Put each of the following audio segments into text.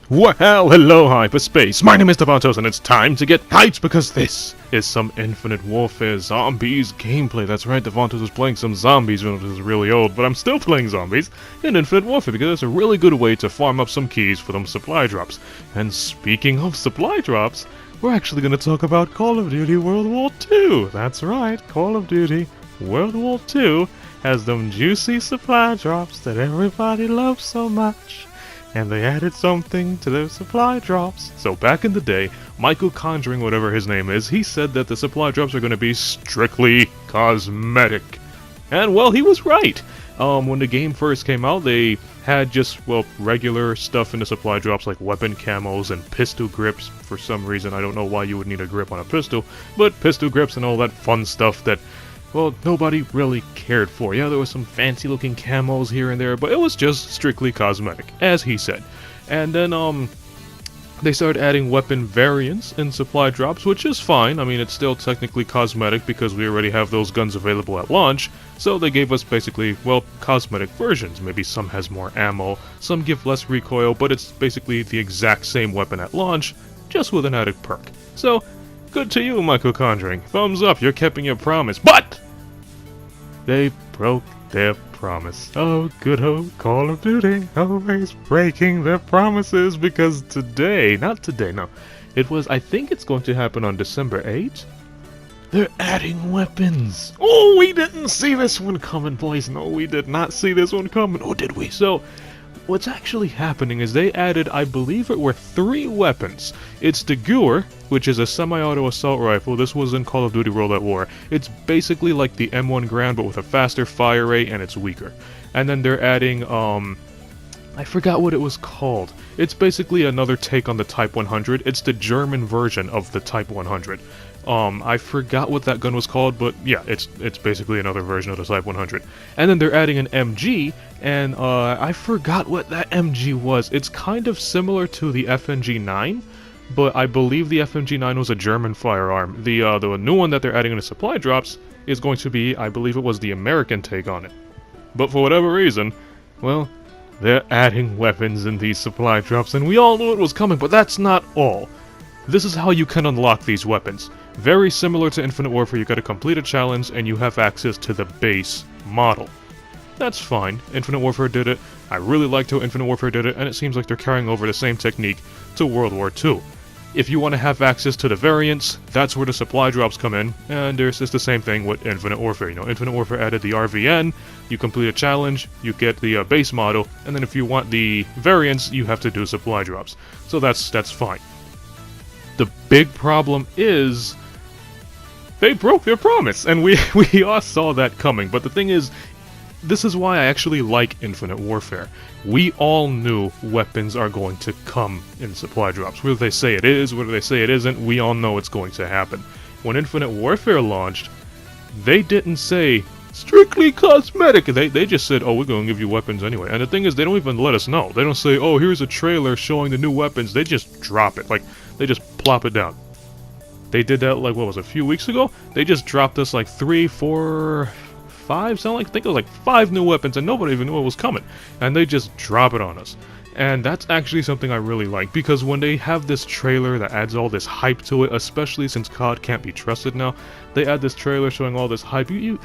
Well, hello hyperspace, my name is Davontos and it's time to get hyped because this is some Infinite Warfare Zombies gameplay. That's right, Davontos is playing some zombies when it is really old, but I'm still playing zombies in Infinite Warfare because it's a really good way to farm up some keys for them supply drops. And speaking of supply drops, we're actually going to talk about Call of Duty World War II. That's right, Call of Duty World War II has them juicy supply drops that everybody loves so much. And they added something to their supply drops. So back in the day, Michael Conjuring, whatever his name is, he said that the supply drops are going to be strictly cosmetic. And well, he was right. When the game first came out, they had just, well, regular stuff in the supply drops like weapon camos and pistol grips. For some reason, I don't know why you would need a grip on a pistol, but pistol grips and all that fun stuff that, well, nobody really cared for. Yeah, there was some fancy looking camos here and there, but it was just strictly cosmetic, as he said. And then, they started adding weapon variants in supply drops, which is fine. I mean, it's still technically cosmetic because we already have those guns available at launch, so they gave us basically, well, cosmetic versions. Maybe some has more ammo, some give less recoil, but it's basically the exact same weapon at launch, just with an added perk. So, good to you, Michael Conjuring. Thumbs up, you're keeping your promise. But they broke their promise. Oh, good old Call of Duty, always breaking their promises, because I think it's going to happen on December 8th. They're adding weapons. Oh, we didn't see this one coming, boys. No, we did not see this one coming. Oh, did we? So, what's actually happening is they added, I believe it were 3 weapons. It's the Gewehr, which is a semi-auto assault rifle. This was in Call of Duty World at War. It's basically like the M1 Garand, but with a faster fire rate, and it's weaker. And then they're adding, I forgot what it was called. It's basically another take on the Type 100. It's the German version of the Type 100. I forgot what that gun was called, but yeah, it's basically another version of the Type 100. And then they're adding an MG, and I forgot what that MG was. It's kind of similar to the FNG-9, but I believe the FMG-9 was a German firearm. The new one that they're adding in the supply drops is going to be, I believe it was the American take on it. But for whatever reason, well, they're adding weapons in these supply drops, and we all knew it was coming, but that's not all. This is how you can unlock these weapons. Very similar to Infinite Warfare, you gotta complete a challenge, and you have access to the base model. That's fine. Infinite Warfare did it. I really liked how Infinite Warfare did it, and it seems like they're carrying over the same technique to World War II. If you want to have access to the variants, that's where the supply drops come in, and there's just the same thing with Infinite Warfare. You know, Infinite Warfare added the RVN, you complete a challenge, you get the base model, and then if you want the variants, you have to do supply drops. So that's fine. The big problem is they broke their promise, and we all saw that coming. But the thing is, this is why I actually like Infinite Warfare. We all knew weapons are going to come in supply drops. Whether they say it is, whether they say it isn't, we all know it's going to happen. When Infinite Warfare launched, they didn't say, strictly cosmetic. They just said, oh, we're going to give you weapons anyway. And the thing is, they don't even let us know. They don't say, oh, here's a trailer showing the new weapons. They just drop it. Like, they just plop it down. They did that, like, what was it, a few weeks ago? They just dropped us, like, 3, 4... 5, I think it was like 5 new weapons, and nobody even knew it was coming, and they just drop it on us. And that's actually something I really like, because when they have this trailer that adds all this hype to it, especially since COD can't be trusted now, they add this trailer showing all this hype, you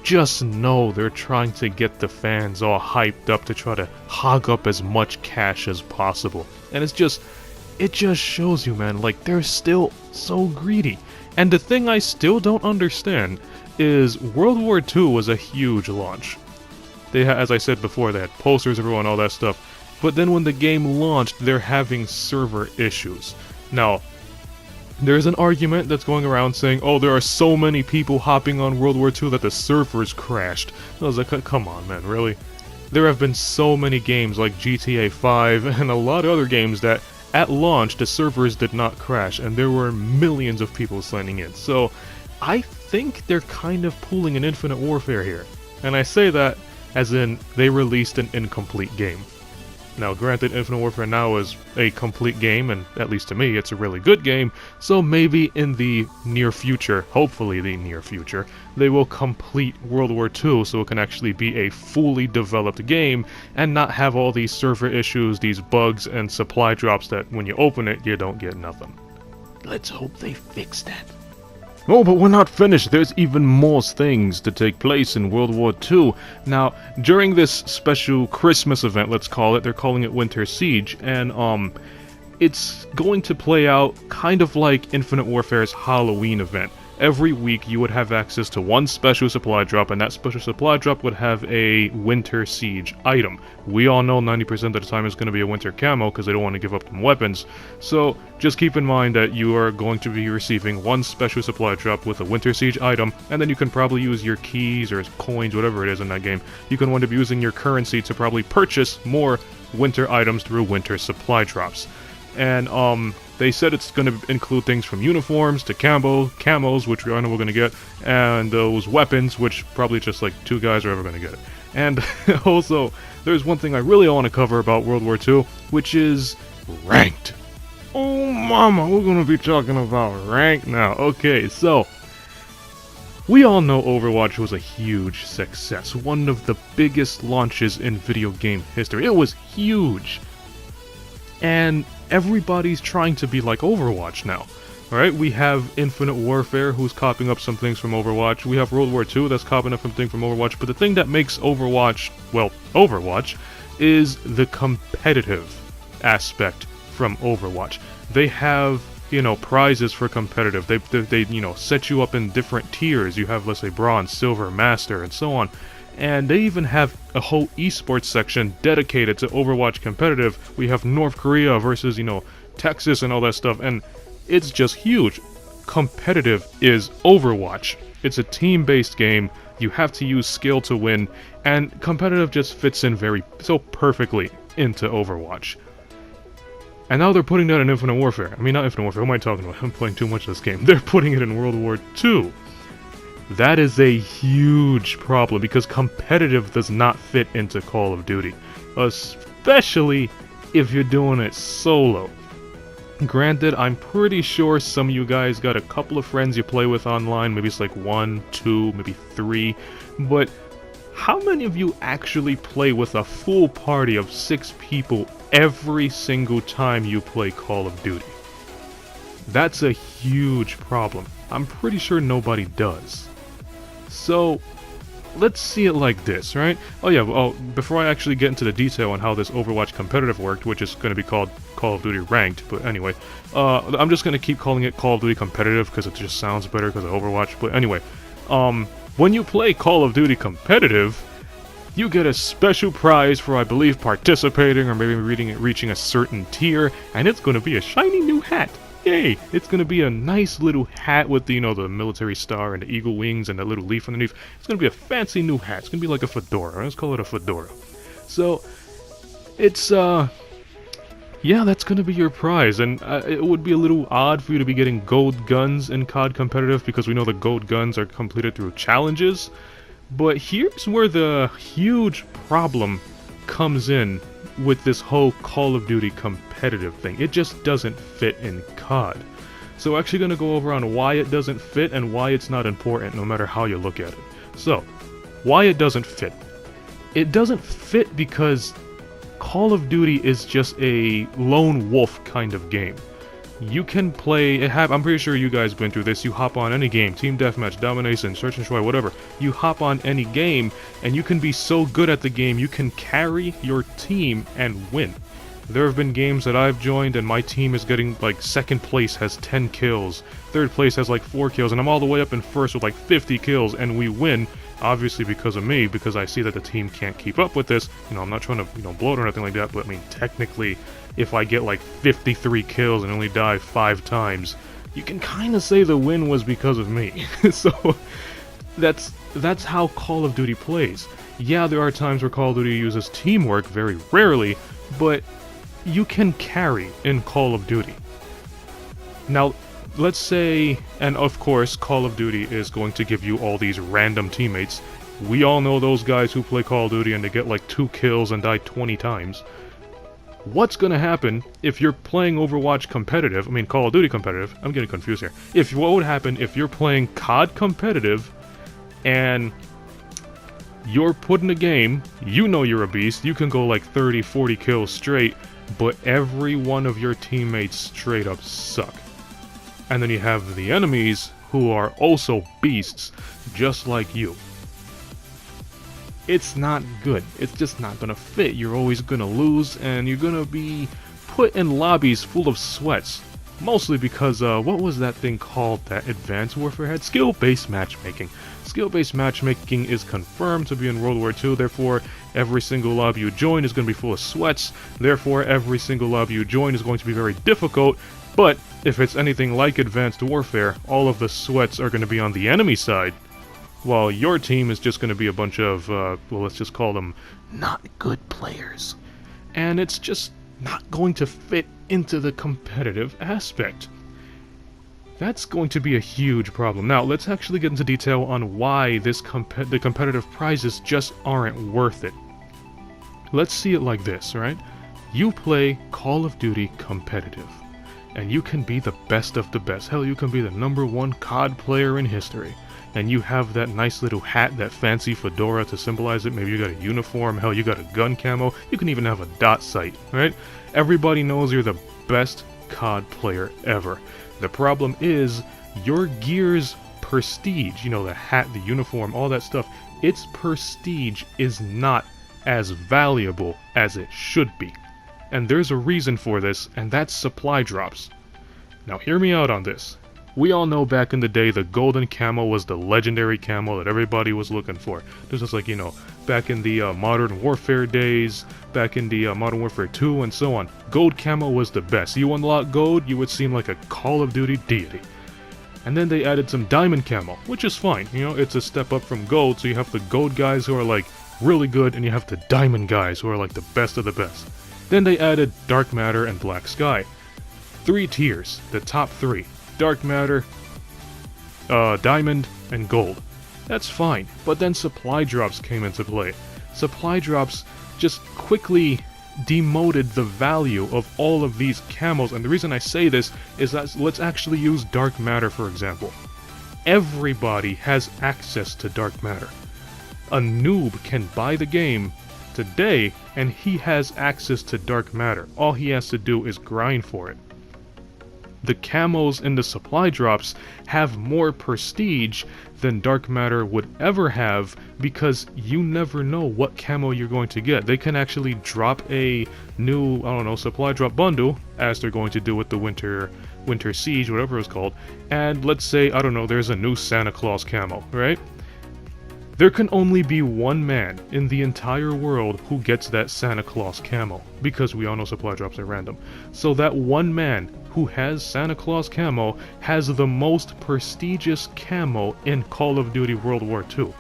just know they're trying to get the fans all hyped up to try to hog up as much cash as possible. And it just shows you, man, like, they're still so greedy. And the thing I still don't understand is World War II was a huge launch. They as I said before, they had posters everywhere and all that stuff. But then when the game launched, they're having server issues. Now, there's an argument that's going around saying, oh, there are so many people hopping on World War II that the servers crashed. I was like, come on, man, really? There have been so many games like GTA 5 and a lot of other games that at launch the servers did not crash, and there were millions of people signing in. So I think they're kind of pulling an Infinite Warfare here. And I say that as in they released an incomplete game. Now, granted, Infinite Warfare now is a complete game, and at least to me, it's a really good game, so maybe in the near future, hopefully the near future, they will complete World War II so it can actually be a fully developed game and not have all these server issues, these bugs, and supply drops that when you open it, you don't get nothing. Let's hope they fix that. Oh, but we're not finished. There's even more things to take place in World War II. Now, during this special Christmas event, let's call it, they're calling it Winter Siege, and it's going to play out kind of like Infinite Warfare's Halloween event. Every week you would have access to one special supply drop, and that special supply drop would have a Winter Siege item. We all know 90% of the time it's going to be a winter camo because they don't want to give up them weapons. So just keep in mind that you are going to be receiving one special supply drop with a Winter Siege item, and then you can probably use your keys or coins, whatever it is in that game. You can wind up using your currency to probably purchase more winter items through winter supply drops. And they said it's going to include things from uniforms to camos, which I know we're going to get, and those weapons, which probably just like 2 guys are ever going to get. And also, there's one thing I really want to cover about World War II, which is ranked. Oh mama, we're going to be talking about ranked now. Okay, so we all know Overwatch was a huge success, one of the biggest launches in video game history. It was huge. And everybody's trying to be like Overwatch now. Alright, we have Infinite Warfare, who's copying up some things from Overwatch. We have World War II, that's copying up something from Overwatch. But the thing that makes Overwatch, well, Overwatch, is the competitive aspect from Overwatch. They have, prizes for competitive. They set you up in different tiers. You have, let's say, Bronze, Silver, Master, and so on. And they even have a whole esports section dedicated to Overwatch competitive. We have North Korea versus, Texas and all that stuff, and it's just huge. Competitive is Overwatch. It's a team-based game. You have to use skill to win, and competitive just fits in so perfectly into Overwatch. And now they're putting that in Infinite Warfare. I mean, not Infinite Warfare, who am I talking about? I'm playing too much of this game. They're putting it in World War II. That is a huge problem because competitive does not fit into Call of Duty, especially if you're doing it solo. Granted, I'm pretty sure some of you guys got a couple of friends you play with online, maybe it's like 1, 2, maybe 3, but how many of you actually play with a full party of 6 people every single time you play Call of Duty? That's a huge problem. I'm pretty sure nobody does. So, let's see it like this, right? Oh yeah, before I actually get into the detail on how this Overwatch competitive worked, which is going to be called Call of Duty Ranked, but anyway, I'm just going to keep calling it Call of Duty Competitive because it just sounds better because of Overwatch, but anyway, when you play Call of Duty Competitive, you get a special prize for, I believe, participating or maybe reaching a certain tier, and it's going to be a shiny new hat. Yay! It's gonna be a nice little hat with the, the military star and the eagle wings and that little leaf underneath. It's gonna be a fancy new hat. It's gonna be like a fedora. Let's call it a fedora. So, it's, yeah, that's gonna be your prize. And it would be a little odd for you to be getting gold guns in COD Competitive because we know the gold guns are completed through challenges. But here's where the huge problem comes in with this whole Call of Duty competitive thing. It just doesn't fit in COD. So we're actually going to go over on why it doesn't fit and why it's not important no matter how you look at it. So, why it doesn't fit. It doesn't fit because Call of Duty is just a lone wolf kind of game. You can play, I'm pretty sure you guys have been through this, you hop on any game, Team Deathmatch, Domination, Search and Destroy, whatever, you hop on any game, and you can be so good at the game, you can carry your team and win. There have been games that I've joined and my team is getting, like, second place has 10 kills, third place has like 4 kills, and I'm all the way up in first with like 50 kills, and we win, obviously because of me, because I see that the team can't keep up with this. I'm not trying to, bloat or anything like that, but I mean, technically, if I get like 53 kills and only die 5 times, you can kind of say the win was because of me. So, that's how Call of Duty plays. Yeah, there are times where Call of Duty uses teamwork, very rarely, but you can carry in Call of Duty. Now, let's say, and of course, Call of Duty is going to give you all these random teammates. We all know those guys who play Call of Duty and they get like 2 kills and die 20 times. what's gonna happen if you're playing Overwatch competitive, I mean Call of Duty competitive, I'm getting confused here. What would happen if you're playing COD competitive, and you're put in a game, you know you're a beast, you can go like 30, 40 kills straight, but every one of your teammates straight up suck. And then you have the enemies who are also beasts, just like you. It's not good. It's just not gonna fit. You're always gonna lose, and you're gonna be put in lobbies full of sweats. Mostly because, what was that thing called that Advanced Warfare had? Skill-based matchmaking. Skill-based matchmaking is confirmed to be in World War II, therefore every single lobby you join is going to be full of sweats, therefore every single lobby you join is going to be very difficult, but if it's anything like Advanced Warfare, all of the sweats are going to be on the enemy side, while your team is just going to be a bunch of, well, let's just call them not good players. And it's just not going to fit into the competitive aspect. That's going to be a huge problem. Now, let's actually get into detail on why the competitive prizes just aren't worth it. Let's see it like this, right? You play Call of Duty competitive, and you can be the best of the best. Hell, you can be the #1 COD player in history. And you have that nice little hat, that fancy fedora to symbolize it. Maybe you got a uniform, hell, you got a gun camo. You can even have a dot sight, right? Everybody knows you're the best COD player ever. The problem is, your gear's prestige, you know, the hat, the uniform, all that stuff, its prestige is not as valuable as it should be. And there's a reason for this, and that's supply drops. Now hear me out on this. We all know back in the day the golden camo was the legendary camo that everybody was looking for. This is like, you know, back in the Modern Warfare days, back in the Modern Warfare 2 and so on. Gold camo was the best. You unlock gold, you would seem like a Call of Duty deity. And then they added some diamond camo, which is fine. You know, it's a step up from gold, so you have the gold guys who are like really good, and you have the diamond guys who are like the best of the best. Then they added dark matter and black sky. 3 tiers, the top 3. Dark matter, diamond, and gold. That's fine, but then supply drops came into play. Supply drops just quickly demoted the value of all of these camos, and the reason I say this is that let's actually use dark matter for example. Everybody has access to dark matter. A noob can buy the game today, and he has access to dark matter. All he has to do is grind for it. The camos in the supply drops have more prestige than dark matter would ever have, because you never know what camo you're going to get. They can actually drop a new, I don't know, supply drop bundle, as they're going to do with the Winter Siege, whatever it's called, and let's say, I don't know, there's a new Santa Claus camo, right? There can only be one man in the entire world who gets that Santa Claus camo, because we all know supply drops are random. So that one man who has Santa Claus camo has the most prestigious camo in Call of Duty World War II.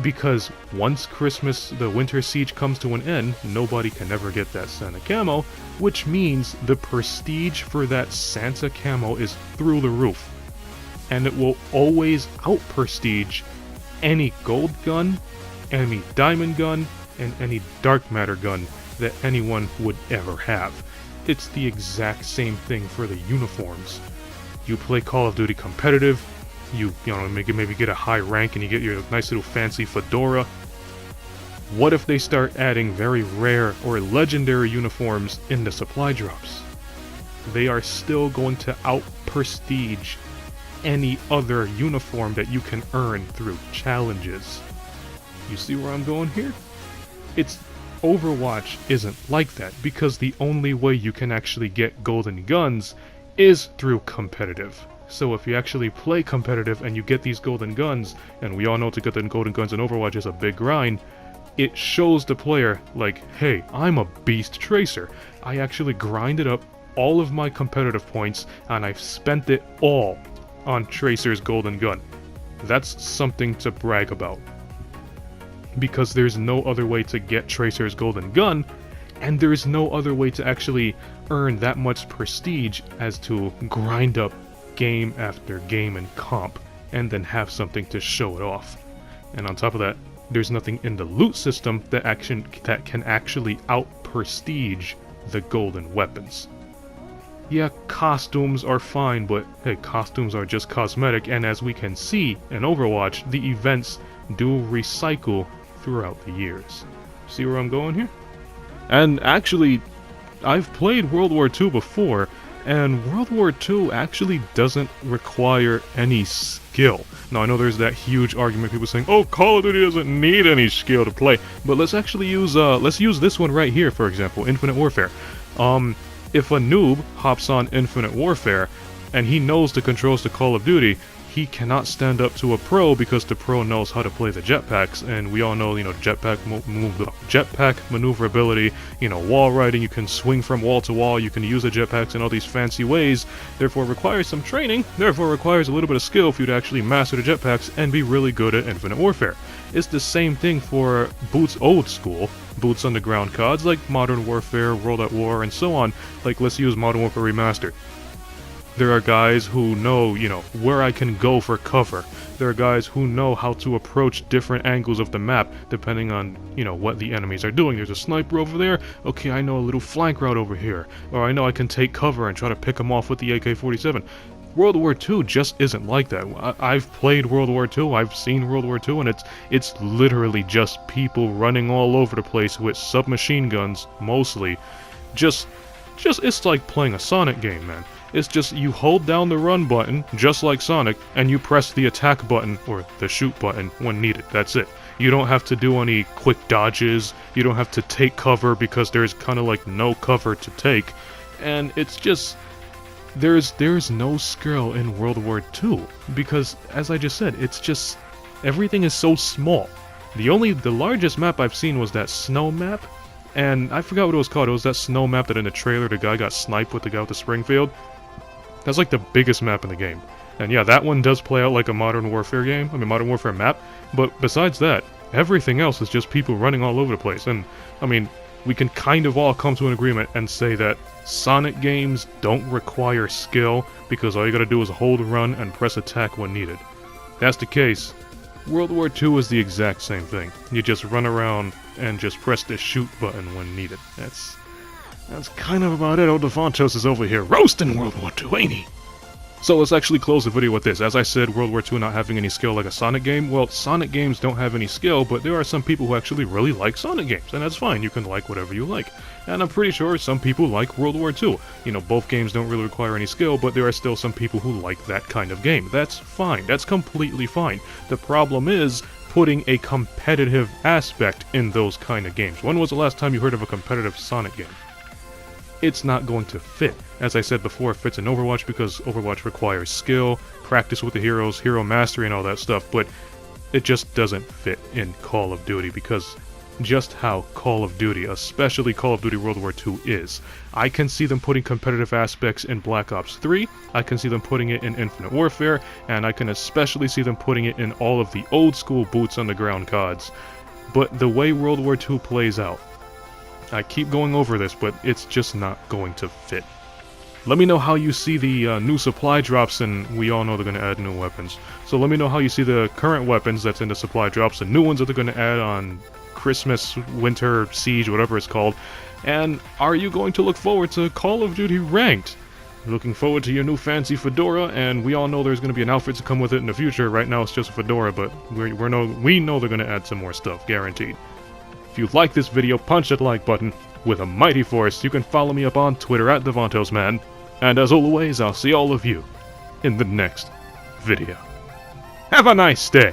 Because once the Winter Siege comes to an end, nobody can ever get that Santa camo, which means the prestige for that Santa camo is through the roof. And it will always out-prestige any gold gun, any diamond gun, and any dark matter gun that anyone would ever have. It's the exact same thing for the uniforms. You play Call of Duty competitive, you know, maybe get a high rank and you get your nice little fancy fedora. What if they start adding very rare or legendary uniforms in the supply drops? They are still going to out-prestige any other uniform that you can earn through challenges. You see where I'm going here? Overwatch isn't like that, because the only way you can actually get golden guns is through competitive. So if you actually play competitive and you get these golden guns, and we all know to get the golden guns in Overwatch is a big grind, it shows the player, like, hey, I'm a beast tracer. I actually grinded up all of my competitive points, and I've spent it all on Tracer's golden gun. That's something to brag about. Because there's no other way to get Tracer's golden gun, and there's no other way to actually earn that much prestige as to grind up game after game and comp, and then have something to show it off. And on top of that, there's nothing in the loot system that can actually out-prestige the golden weapons. Yeah, costumes are fine, but hey, costumes are just cosmetic, and as we can see in Overwatch, the events do recycle throughout the years. See where I'm going here? And actually, I've played World War II before, and World War II actually doesn't require any skill. Now, I know there's that huge argument, people saying, oh, Call of Duty doesn't need any skill to play, but let's actually use, let's use this one right here, for example, Infinite Warfare. If a noob hops on Infinite Warfare, and he knows the controls to Call of Duty, he cannot stand up to a pro because the pro knows how to play the jetpacks, and we all know, jetpack maneuverability, wall riding, you can swing from wall to wall, you can use the jetpacks in all these fancy ways, therefore requires some training, therefore requires a little bit of skill for you to actually master the jetpacks and be really good at Infinite Warfare. It's the same thing for Boots old school, Boots Underground CODs like Modern Warfare, World at War, and so on. Like, let's use Modern Warfare Remastered. There are guys who know, where I can go for cover. There are guys who know how to approach different angles of the map, depending on, what the enemies are doing. There's a sniper over there, okay, I know a little flank route over here. Or I know I can take cover and try to pick them off with the AK-47. World War II just isn't like that. I've played World War II, I've seen World War II, and it's literally just people running all over the place with submachine guns, mostly. Just it's like playing a Sonic game, man. It's just you hold down the run button, just like Sonic, and you press the attack button, or the shoot button, when needed. That's it. You don't have to do any quick dodges, you don't have to take cover because there's kind of like no cover to take, and it's just... There's no skill in World War II, because, as I just said, it's just... everything is so small. The largest map I've seen was that snow map, and I forgot what it was called. It was that snow map that in the trailer the guy got sniped with the guy with the Springfield. That's like the biggest map in the game. And yeah, that one does play out like a Modern Warfare game, Modern Warfare map, but besides that, everything else is just people running all over the place, and, we can kind of all come to an agreement and say that Sonic games don't require skill, because all you gotta do is hold run and press attack when needed. If that's the case, World War II is the exact same thing. You just run around and just press the shoot button when needed. That's kind of about it. Old Davontos is over here roasting World War II, ain't he? So let's actually close the video with this. As I said, World War II not having any skill like a Sonic game. Well, Sonic games don't have any skill, but there are some people who actually really like Sonic games, and that's fine. You can like whatever you like. And I'm pretty sure some people like World War II. Both games don't really require any skill, but there are still some people who like that kind of game. That's fine. That's completely fine. The problem is putting a competitive aspect in those kind of games. When was the last time you heard of a competitive Sonic game? It's not going to fit. As I said before, it fits in Overwatch because Overwatch requires skill, practice with the heroes, hero mastery and all that stuff, but it just doesn't fit in Call of Duty because just how Call of Duty, especially Call of Duty World War II is. I can see them putting competitive aspects in Black Ops 3, I can see them putting it in Infinite Warfare, and I can especially see them putting it in all of the old school Boots Underground CODs. But the way World War II plays out, I keep going over this, but it's just not going to fit. Let me know how you see the new supply drops, and we all know they're going to add new weapons. So let me know how you see the current weapons that's in the supply drops, the new ones that they're going to add on Christmas, Winter, Siege, whatever it's called. And are you going to look forward to Call of Duty Ranked? Looking forward to your new fancy fedora, and we all know there's going to be an outfit to come with it in the future. Right now it's just a fedora, but we know they're going to add some more stuff, guaranteed. If you like this video, punch that like button with a mighty force. You can follow me up on Twitter at DavontosMan. And as always, I'll see all of you in the next video. Have a nice day!